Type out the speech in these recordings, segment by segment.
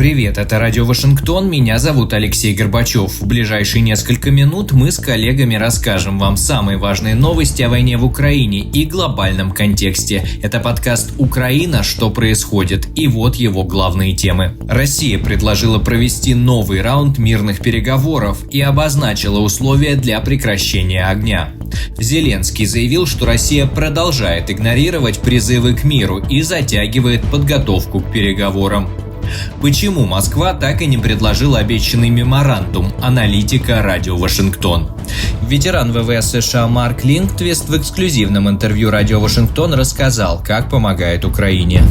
Привет, это Радио Вашингтон, меня зовут Алексей Горбачев. В ближайшие несколько минут мы с коллегами расскажем вам самые важные новости о войне в Украине и глобальном контексте. Это подкаст «Украина. Что происходит?» И вот его главные темы. Россия предложила провести новый раунд мирных переговоров и обозначила условия для прекращения огня. Зеленский заявил, что Россия продолжает игнорировать призывы к миру и затягивает подготовку к переговорам. Почему Москва так и не предложила обещанный меморандум? Аналитика Радио Вашингтон. Ветеран ВВС США Марк Линдквист в эксклюзивном интервью Радио Вашингтон рассказал, как помогает Украине.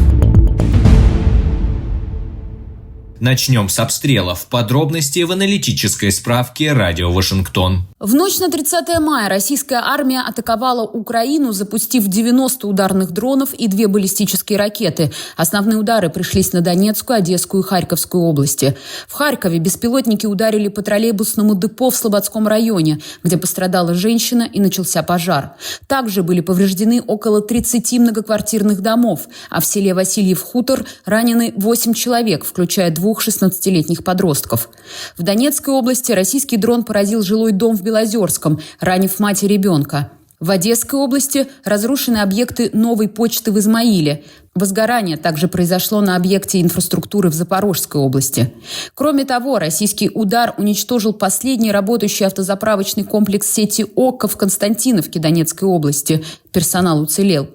Начнем с обстрелов. Подробности в аналитической справке Радио Вашингтон. В ночь на 30 мая российская армия атаковала Украину, запустив 90 ударных дронов и 2 баллистические ракеты. Основные удары пришлись на Донецкую, Одесскую и Харьковскую области. В Харькове беспилотники ударили по троллейбусному депо в Слободском районе, где пострадала женщина и начался пожар. Также были повреждены около 30 многоквартирных домов, а в селе Васильев-Хутор ранены 8 человек, включая 2 16-летних подростков. В Донецкой области российский дрон поразил жилой дом в Белозерском, ранив мать и ребенка. В Одесской области разрушены объекты новой почты в Измаиле. Возгорание также произошло на объекте инфраструктуры в Запорожской области. Кроме того, российский удар уничтожил последний работающий автозаправочный комплекс сети ОККО в Константиновке Донецкой области. Персонал уцелел.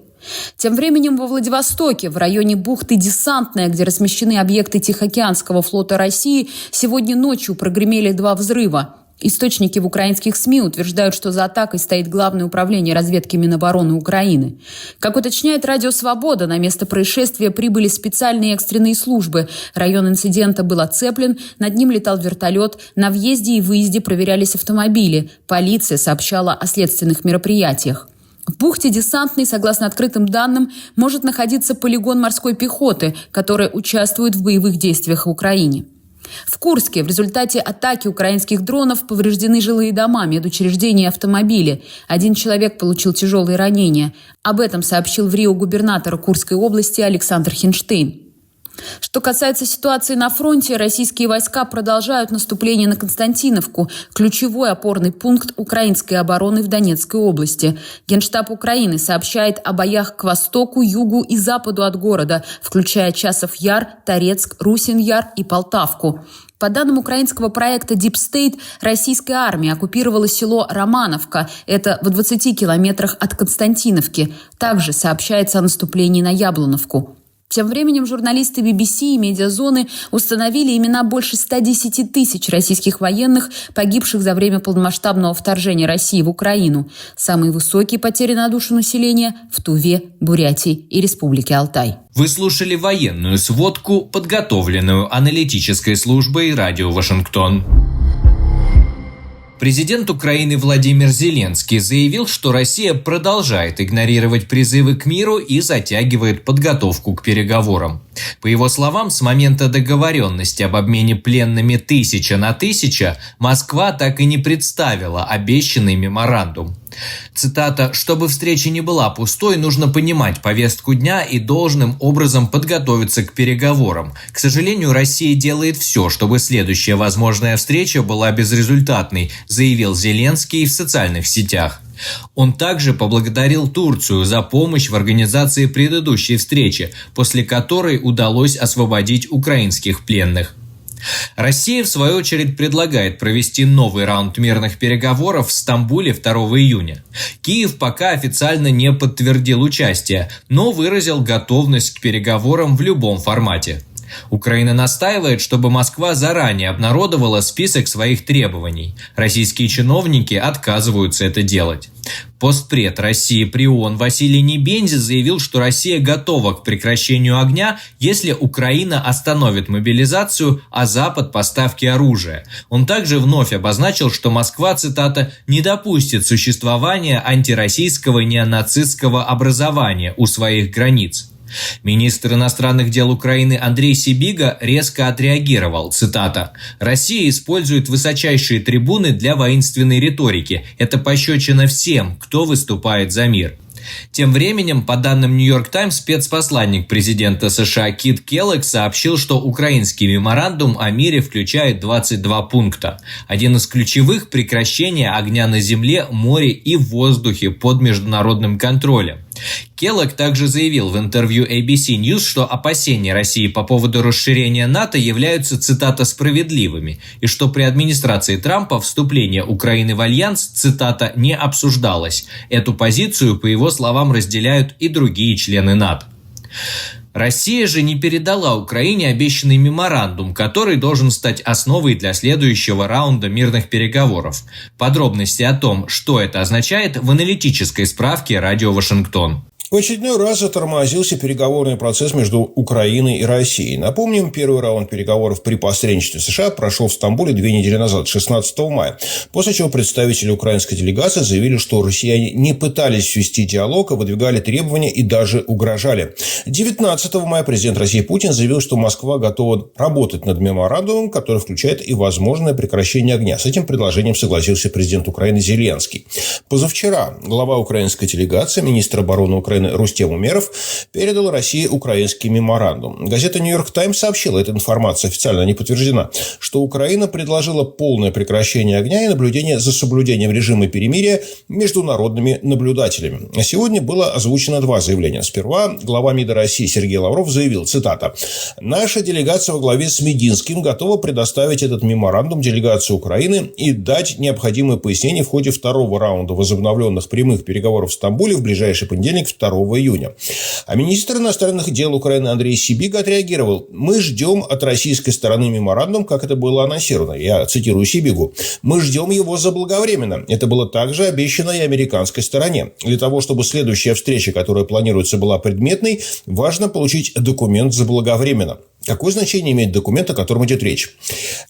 Тем временем во Владивостоке, в районе бухты Десантная, где размещены объекты Тихоокеанского флота России, сегодня ночью прогремели 2 взрыва. Источники в украинских СМИ утверждают, что за атакой стоит Главное управление разведки Минобороны Украины. Как уточняет Радио Свобода, на место происшествия прибыли специальные экстренные службы. Район инцидента был оцеплен, над ним летал вертолет, на въезде и выезде проверялись автомобили. Полиция сообщала о следственных мероприятиях. В бухте Десантной, согласно открытым данным, может находиться полигон морской пехоты, который участвует в боевых действиях в Украине. В Курске в результате атаки украинских дронов повреждены жилые дома, медучреждения и автомобили. 1 человек получил тяжелые ранения. Об этом сообщил в Рио губернатор Курской области Александр Хинштейн. Что касается ситуации на фронте, российские войска продолжают наступление на Константиновку, ключевой опорный пункт украинской обороны в Донецкой области. Генштаб Украины сообщает о боях к востоку, югу и западу от города, включая Часов-Яр, Торецк, Русин-Яр и Полтавку. По данным украинского проекта Deep State, российская армия оккупировала село Романовка. Это в 20 километрах от Константиновки. Также сообщается о наступлении на Яблоновку. Тем временем журналисты BBC и медиазоны установили имена больше 110 тысяч российских военных, погибших за время полномасштабного вторжения России в Украину. Самые высокие потери на душу населения в Туве, Бурятии и Республике Алтай. Вы слушали военную сводку, подготовленную аналитической службой Радио Вашингтон. Президент Украины Владимир Зеленский заявил, что Россия продолжает игнорировать призывы к миру и затягивает подготовку к переговорам. По его словам, с момента договоренности об обмене пленными 1000 на 1000 Москва так и не представила обещанный меморандум. Цитата: «Чтобы встреча не была пустой, нужно понимать повестку дня и должным образом подготовиться к переговорам. К сожалению, Россия делает все, чтобы следующая возможная встреча была безрезультатной», заявил Зеленский в социальных сетях. Он также поблагодарил Турцию за помощь в организации предыдущей встречи, после которой удалось освободить украинских пленных. Россия, в свою очередь, предлагает провести новый раунд мирных переговоров в Стамбуле 2 июня. Киев пока официально не подтвердил участие, но выразил готовность к переговорам в любом формате. Украина настаивает, чтобы Москва заранее обнародовала список своих требований. Российские чиновники отказываются это делать. Постпред России при ООН Василий Небензи заявил, что Россия готова к прекращению огня, если Украина остановит мобилизацию, а Запад – поставки оружия. Он также вновь обозначил, что Москва, цитата, «не допустит существования антироссийского неонацистского образования у своих границ». Министр иностранных дел Украины Андрей Сибига резко отреагировал, цитата: «Россия использует высочайшие трибуны для воинственной риторики. Это пощечина всем, кто выступает за мир». Тем временем, по данным New York Times, спецпосланник президента США Кит Келлог сообщил, что украинский меморандум о мире включает 22 пункта. Один из ключевых – прекращение огня на земле, море и воздухе под международным контролем. Келлог также заявил в интервью ABC News, что опасения России по поводу расширения НАТО являются, цитата, «справедливыми», и что при администрации Трампа вступление Украины в альянс, цитата, «не обсуждалось». Эту позицию, по его словам, разделяют и другие члены НАТО. Россия же не передала Украине обещанный меморандум, который должен стать основой для следующего раунда мирных переговоров. Подробности о том, что это означает, в аналитической справке «Радио Вашингтон». В очередной раз затормозился переговорный процесс между Украиной и Россией. Напомним, первый раунд переговоров при посредничестве США прошел в Стамбуле 2 недели назад, 16 мая, после чего представители украинской делегации заявили, что россияне не пытались вести диалог, а выдвигали требования и даже угрожали. 19 мая президент России Путин заявил, что Москва готова работать над меморандумом, который включает и возможное прекращение огня. С этим предложением согласился президент Украины Зеленский. Позавчера глава украинской делегации, министр обороны Украины Рустем Умеров, передал России украинский меморандум. Газета New York Times сообщила, эта информация официально не подтверждена, что Украина предложила полное прекращение огня и наблюдение за соблюдением режима перемирия международными наблюдателями. А сегодня было озвучено 2 заявления. Сперва глава МИДа России Сергей Лавров заявил, цитата, «Наша делегация во главе с Мединским готова предоставить этот меморандум делегации Украины и дать необходимые пояснения в ходе второго раунда возобновленных прямых переговоров в Стамбуле в ближайший понедельник, 2 июня. А министр иностранных дел Украины Андрей Сибига отреагировал: «Мы ждем от российской стороны меморандум, как это было анонсировано». Я цитирую Сибигу. «Мы ждем его заблаговременно. Это было также обещано и американской стороне. Для того, чтобы следующая встреча, которая планируется, была предметной, важно получить документ заблаговременно». Какое значение имеет документ, о котором идет речь?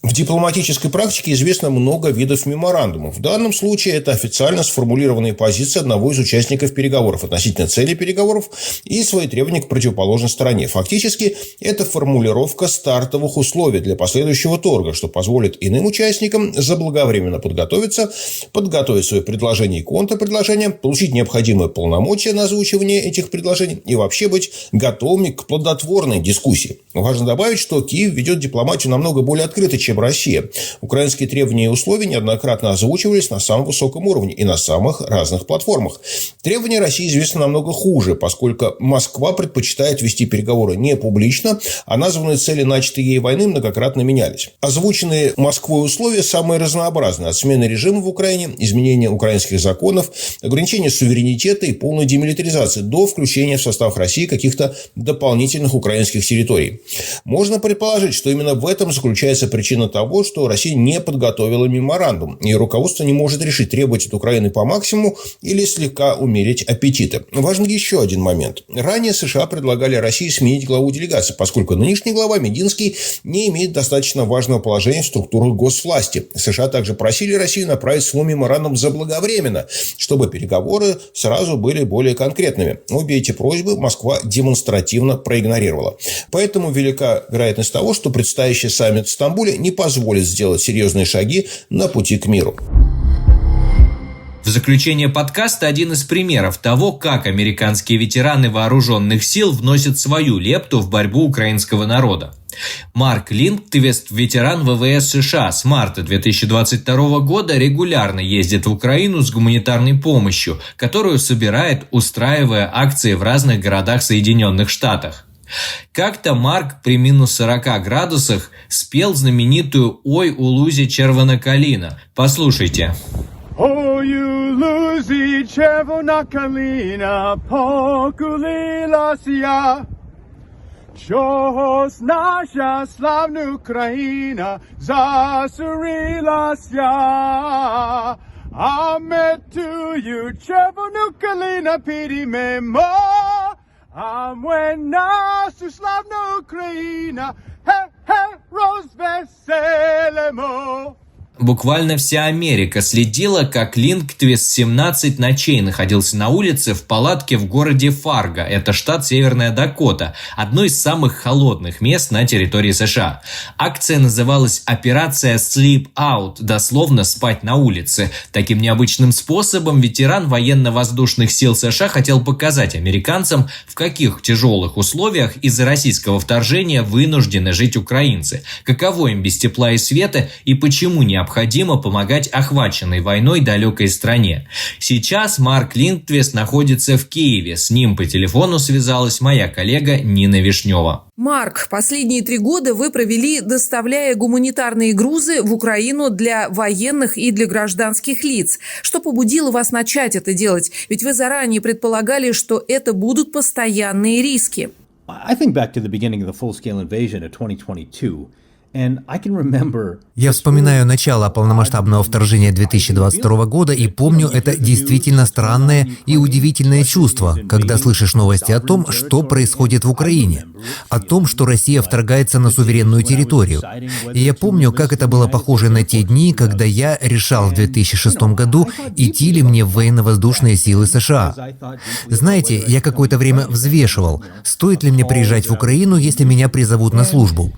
В дипломатической практике известно много видов меморандумов. В данном случае это официально сформулированные позиции одного из участников переговоров относительно цели переговоров и свои требования к противоположной стороне. Фактически, это формулировка стартовых условий для последующего торга, что позволит иным участникам заблаговременно подготовиться, подготовить свои предложения и контрпредложения, получить необходимые полномочия на озвучивание этих предложений и вообще быть готовыми к плодотворной дискуссии. Важно добавить, что Киев ведет дипломатию намного более открыто, чем Россия. Украинские требования и условия неоднократно озвучивались на самом высоком уровне и на самых разных платформах. Требования России известны намного хуже, поскольку Москва предпочитает вести переговоры не публично, а названные цели начатой ей войны многократно менялись. Озвученные Москвой условия самые разнообразные: от смены режима в Украине, изменения украинских законов, ограничения суверенитета и полной демилитаризации до включения в состав России каких-то дополнительных украинских территорий. Можно предположить, что именно в этом заключается причина того, что Россия не подготовила меморандум, и руководство не может решить, требовать от Украины по максимуму или слегка умерить аппетиты. Важен еще один момент. Ранее США предлагали России сменить главу делегации, поскольку нынешний глава Мединский не имеет достаточно важного положения в структурах госвласти. США также просили Россию направить свой меморандум заблаговременно, чтобы переговоры сразу были более конкретными. Обе эти просьбы Москва демонстративно проигнорировала. Поэтому велика вероятность того, что предстоящий саммит в Стамбуле не позволит сделать серьезные шаги на пути к миру. В заключение подкаста один из примеров того, как американские ветераны вооруженных сил вносят свою лепту в борьбу украинского народа. Марк Линдквист, ветеран ВВС США, с марта 2022 года регулярно ездит в Украину с гуманитарной помощью, которую собирает, устраивая акции в разных городах Соединенных Штатах. Как-то Марк при минус 40 градусах спел знаменитую «Ой, у Лузи червона калина». Послушайте. Ой, у Лузи червона калина, покулилася. Чогось наша славна Україна засорилася. А ми тую червону калину підіймемо. А ми нашу славну Україну, розвеселимо. Буквально вся Америка следила, как Линдквист 17 ночей находился на улице в палатке в городе Фарго, это штат Северная Дакота, одно из самых холодных мест на территории США. Акция называлась «Операция Sleep Out», дословно «спать на улице». Таким необычным способом ветеран военно-воздушных сил США хотел показать американцам, в каких тяжелых условиях из-за российского вторжения вынуждены жить украинцы, каково им без тепла и света и почему необходимо помогать охваченной войной далекой стране. Сейчас Марк Линдквист находится в Киеве. С ним по телефону связалась моя коллега Нина Вишнева. Марк, последние 3 года вы провели, доставляя гуманитарные грузы в Украину для военных и для гражданских лиц. Что побудило вас начать это делать? Ведь вы заранее предполагали, что это будут постоянные риски. Я вспоминаю начало полномасштабного вторжения 2022 года и помню это действительно странное и удивительное чувство, когда слышишь новости о том, что происходит в Украине, о том, что Россия вторгается на суверенную территорию. И я помню, как это было похоже на те дни, когда я решал в 2006 году, идти ли мне в военно-воздушные силы США. Знаете, я какое-то время взвешивал, стоит ли мне приезжать в Украину, если меня призовут на службу.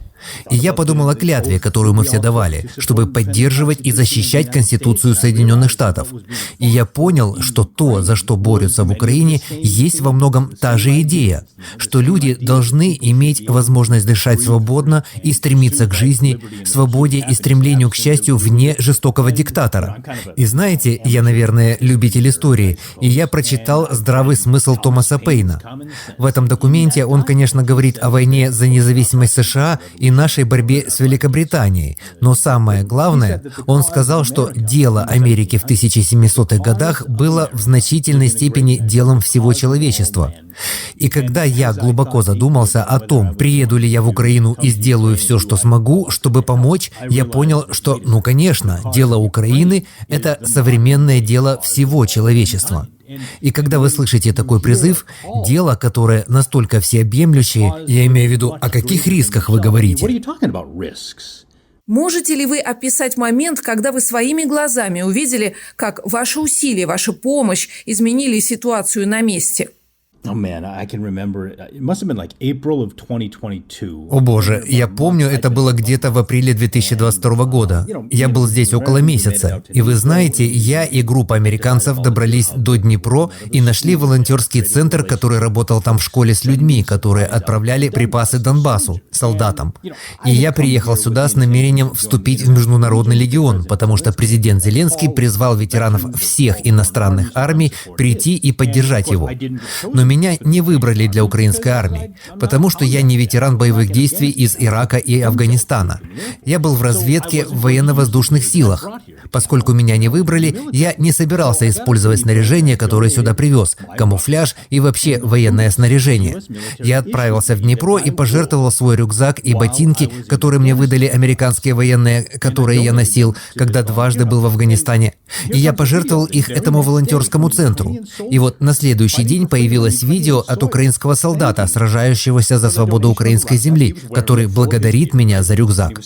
И я подумал о клятве, которую мы все давали, чтобы поддерживать и защищать Конституцию Соединенных Штатов. И я понял, что то, за что борются в Украине, есть во многом та же идея, что люди должны иметь возможность дышать свободно и стремиться к жизни, свободе и стремлению к счастью вне жестокого диктатора. И знаете, я, наверное, любитель истории, и я прочитал «Здравый смысл» Томаса Пейна. В этом документе он, конечно, говорит о войне за независимость США и нашей борьбе с Великобританией. Но самое главное, он сказал, что дело Америки в 1700-х годах было в значительной степени делом всего человечества. И когда я глубоко задумался о том, приеду ли я в Украину и сделаю все, что смогу, чтобы помочь, я понял, что, конечно, дело Украины – это современное дело всего человечества. И когда вы слышите такой призыв, дело, которое настолько всеобъемлющее, я имею в виду, о каких рисках вы говорите? Можете ли вы описать момент, когда вы своими глазами увидели, как ваши усилия, ваша помощь изменили ситуацию на месте? О боже, я помню, это было где-то в апреле 2022 года. Я был здесь около месяца. И вы знаете, я и группа американцев добрались до Днепро и нашли волонтерский центр, который работал там в школе с людьми, которые отправляли припасы Донбассу, солдатам. И я приехал сюда с намерением вступить в Международный легион, потому что президент Зеленский призвал ветеранов всех иностранных армий прийти и поддержать его. Но меня не выбрали для украинской армии, потому что я не ветеран боевых действий из Ирака и Афганистана. Я был в разведке в военно-воздушных силах. Поскольку меня не выбрали, я не собирался использовать снаряжение, которое сюда привез, камуфляж и вообще военное снаряжение. Я отправился в Днепро и пожертвовал свой рюкзак и ботинки, которые мне выдали американские военные, которые я носил, когда дважды был в Афганистане. И я пожертвовал их этому волонтерскому центру. И вот на следующий день появилось видео от украинского солдата, сражающегося за свободу украинской земли, который благодарит меня за рюкзак.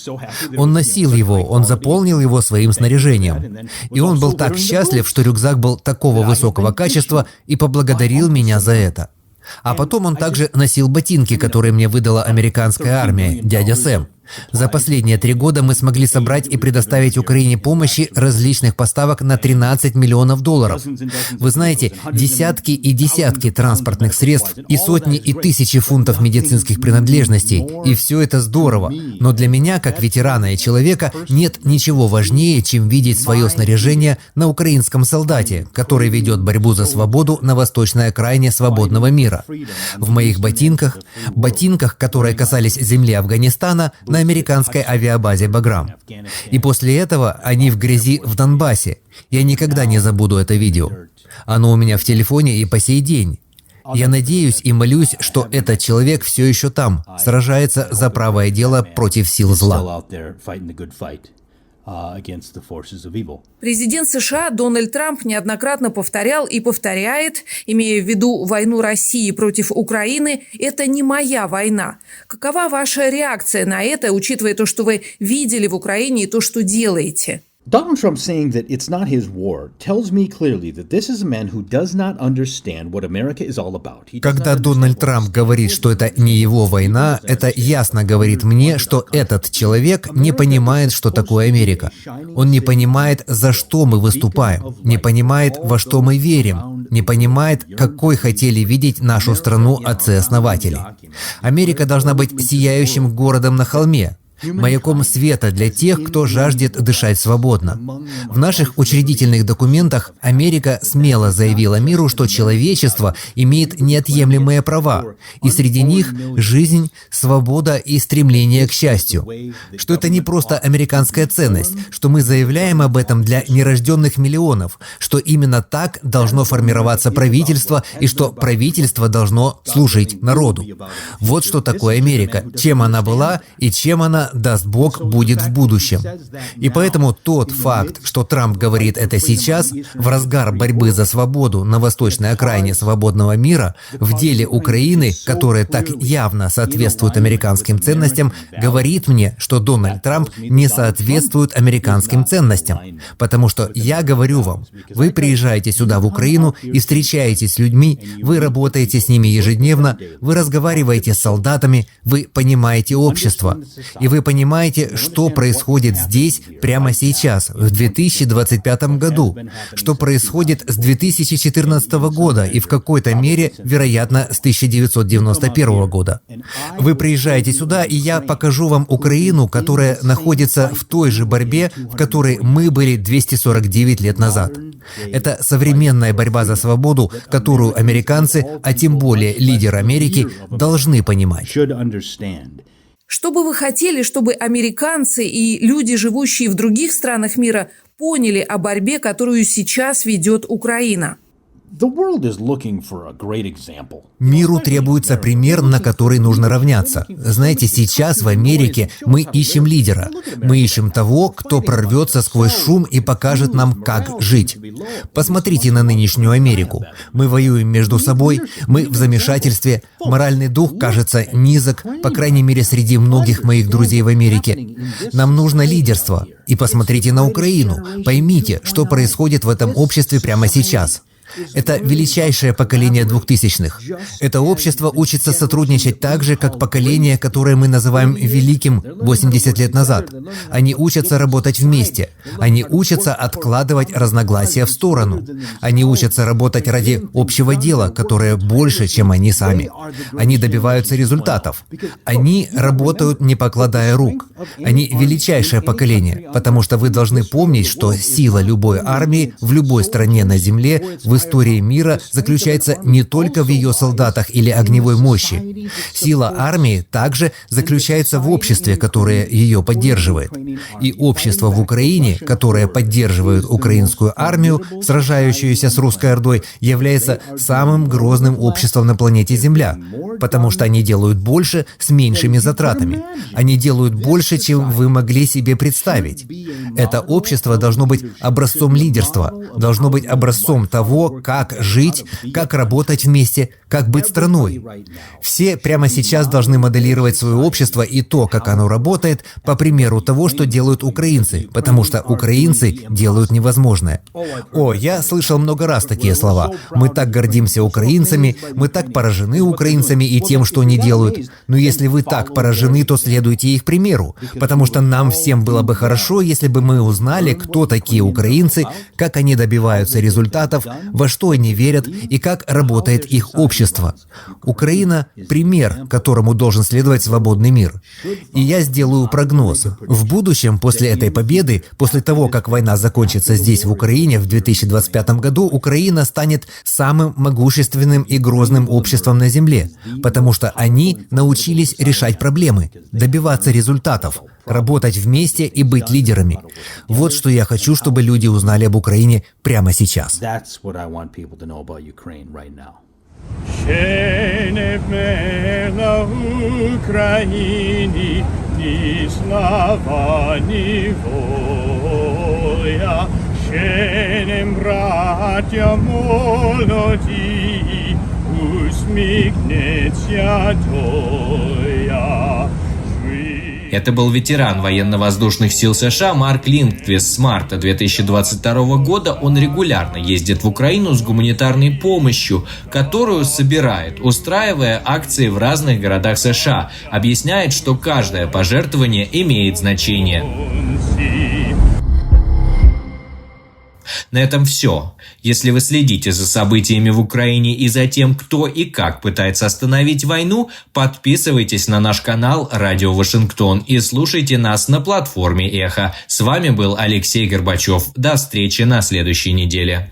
Он носил его, он заполнил его своим снаряжением. И он был так счастлив, что рюкзак был такого высокого качества, и поблагодарил меня за это. А потом он также носил ботинки, которые мне выдала американская армия, дядя Сэм. За последние 3 года мы смогли собрать и предоставить Украине помощи различных поставок на $13 миллионов. Вы знаете, десятки и десятки транспортных средств и сотни и тысячи фунтов медицинских принадлежностей. И все это здорово. Но для меня, как ветерана и человека, нет ничего важнее, чем видеть свое снаряжение на украинском солдате, который ведет борьбу за свободу на восточной окраине свободного мира. В моих ботинках, которые касались земли Афганистана, на американской авиабазе «Баграм». И после этого они в грязи в Донбассе. Я никогда не забуду это видео. Оно у меня в телефоне и по сей день. Я надеюсь и молюсь, что этот человек все еще там, сражается за правое дело против сил зла. Президент США Дональд Трамп неоднократно повторял и повторяет, имея в виду войну России против Украины, это не моя война. Какова ваша реакция на это, учитывая то, что вы видели в Украине и то, что делаете? Donald Trump saying that it's not his war tells me clearly that this is a man who does not understand what America is all about. Когда Дональд Трамп говорит, что это не его война, это ясно говорит мне, что этот человек не понимает, что такое Америка. Он не понимает, за что мы выступаем, не понимает, во что мы верим, не понимает, какой хотели видеть нашу страну отцы-основатели. Америка должна быть сияющим городом на холме, маяком света для тех, кто жаждет дышать свободно. В наших учредительных документах Америка смело заявила миру, что человечество имеет неотъемлемые права, и среди них жизнь, свобода и стремление к счастью. Что это не просто американская ценность, что мы заявляем об этом для нерожденных миллионов, что именно так должно формироваться правительство и что правительство должно служить народу. Вот что такое Америка, чем она была и чем она, даст Бог, будет в будущем. И поэтому тот факт, что Трамп говорит это сейчас, в разгар борьбы за свободу на восточной окраине свободного мира, в деле Украины, которая так явно соответствует американским ценностям, говорит мне, что Дональд Трамп не соответствует американским ценностям. Потому что я говорю вам, вы приезжаете сюда, в Украину, и встречаетесь с людьми, вы работаете с ними ежедневно, вы разговариваете с солдатами, вы понимаете общество. И вы понимаете, что происходит здесь прямо сейчас, в 2025 году, что происходит с 2014 года и в какой-то мере, вероятно, с 1991 года. Вы приезжаете сюда, и я покажу вам Украину, которая находится в той же борьбе, в которой мы были 249 лет назад. Это современная борьба за свободу, которую американцы, а тем более лидер Америки, должны понимать. Что бы вы хотели, чтобы американцы и люди, живущие в других странах мира, поняли о борьбе, которую сейчас ведет Украина? Миру требуется пример, на который нужно равняться. Знаете, сейчас в Америке мы ищем лидера. Мы ищем того, кто прорвется сквозь шум и покажет нам, как жить. Посмотрите на нынешнюю Америку. Мы воюем между собой, мы в замешательстве, моральный дух кажется низок, по крайней мере, среди многих моих друзей в Америке. Нам нужно лидерство. И посмотрите на Украину. Поймите, что происходит в этом обществе прямо сейчас. Это величайшее поколение 2000-х. Это общество учится сотрудничать так же, как поколение, которое мы называем великим 80 лет назад. Они учатся работать вместе. Они учатся откладывать разногласия в сторону. Они учатся работать ради общего дела, которое больше, чем они сами. Они добиваются результатов. Они работают, не покладая рук. Они величайшее поколение, потому что вы должны помнить, что сила любой армии в любой стране на Земле в истории мира заключается не только в ее солдатах или огневой мощи. Сила армии также заключается в обществе, которое ее поддерживает. И общество в Украине, которое поддерживает украинскую армию, сражающуюся с русской ордой, является самым грозным обществом на планете Земля, потому что они делают больше с меньшими затратами. Они делают больше, чем вы могли себе представить. Это общество должно быть образцом лидерства, должно быть образцом того, как жить, как работать вместе, как быть страной. Все прямо сейчас должны моделировать свое общество и то, как оно работает, по примеру того, что делают украинцы, потому что украинцы делают невозможное. О, я слышал много раз такие слова. Мы так гордимся украинцами, мы так поражены украинцами и тем, что они делают. Но если вы так поражены, то следуйте их примеру, потому что нам всем было бы хорошо, если бы мы узнали, кто такие украинцы, как они добиваются результатов, во что они верят и как работает их общество. Украина – пример, которому должен следовать свободный мир. И я сделаю прогноз. В будущем, после этой победы, после того, как война закончится здесь, в Украине, в 2025 году, Украина станет самым могущественным и грозным обществом на Земле, потому что они научились решать проблемы, добиваться результатов, работать вместе и быть лидерами. Вот что я хочу, чтобы люди узнали об Украине прямо сейчас. Это был ветеран военно-воздушных сил США Марк Линдквист. С марта 2022 года он регулярно ездит в Украину с гуманитарной помощью, которую собирает, устраивая акции в разных городах США. Объясняет, что каждое пожертвование имеет значение. На этом все. Если вы следите за событиями в Украине и за тем, кто и как пытается остановить войну, подписывайтесь на наш канал «Радио Вашингтон» и слушайте нас на платформе «Эхо». С вами был Алексей Горбачев. До встречи на следующей неделе.